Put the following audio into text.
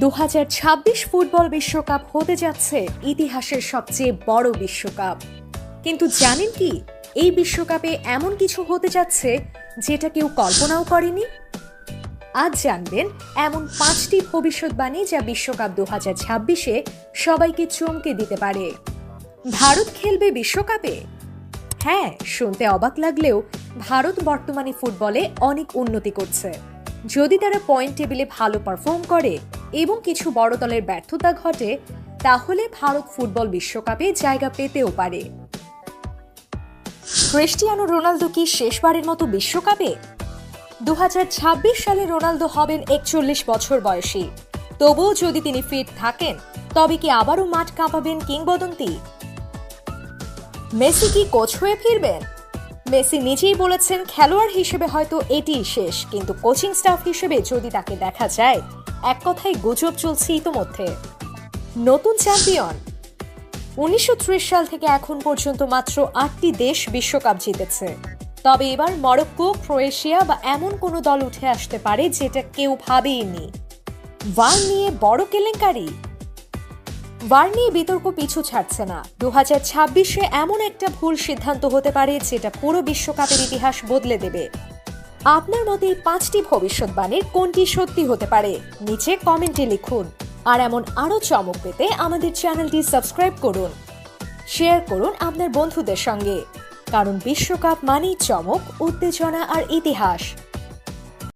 2026 football বিশ্বকাপ হতে যাচ্ছে ইতিহাসের সবচেয়ে বড় বিশ্বকাপ। কিন্তু জানেন কি, এই বিশ্বকাপে এমন কিছু হতে যাচ্ছে যেটা কেউ কল্পনাও করেনি। আজ জানবেন এমন 5টি ভবিষ্যৎবাণী যা বিশ্বকাপ 2026-এ সবাইকে চমকে দিতে পারে। ভারত খেলবে বিশ্বকাপে? হ্যাঁ, শুনতে অবাক লাগলেও ভারত বর্তমানে ফুটবলে অনেক উন্নতি করছে। যদি তারা পয়েন্ট টেবিলে ভালো পারফর্ম করে এবং কিছু বড় দলের ব্যর্থতা ঘটে, তাহলে ভারত ফুটবল বিশ্বকাপে জায়গা পেতেও পারে। ক্রিস্টিয়ানো রোনালদো কি শেষবারের মতো বিশ্বকাপে? 2026 সালে রোনালদো হবেন 41 বছর বয়সী। তবুও যদি তিনি ফিট থাকেন, তবে কি আবারও মাঠ কাঁপাবেন কিংবদন্তি? মেসি কি কোচ হয়ে ফিরবেন? মেসি নিজেই বলেছেন, খেলোয়াড় হিসেবে হয়তো এটিই শেষ, কিন্তু কোচিং স্টাফ হিসেবে যদি তাকে দেখা যায়, এক কথায় গুজব চলছে ইতোমধ্যে। নতুন চ্যাম্পিয়ন? 1930 সাল থেকে এখন পর্যন্ত মাত্র 8টি দেশ বিশ্বকাপ জিতেছে। তবে এবার মরক্কো, ক্রোয়েশিয়া বা এমন কোনো দল উঠে আসতে পারে যেটা কেউ ভাবেইনি। ভার নিয়ে বড় কেলেঙ্কারি? ভার নিয়ে বিতর্ক পিছু ছাড়ছে না। 2026-এ এমন একটা ভুল সিদ্ধান্ত হতে পারে যেটা পুরো বিশ্বকাপের ইতিহাস বদলে দেবে। আপনার মতে এই 5টি ভবিষ্যৎবাণীর কোনটি সত্যি হতে পারে? নিচে কমেন্টে লিখুন। আর এমন আরও চমক পেতে আমাদের চ্যানেলটি সাবস্ক্রাইব করুন, শেয়ার করুন আপনার বন্ধুদের সঙ্গে, কারণ বিশ্বকাপ মানেই চমক, উত্তেজনা আর ইতিহাস।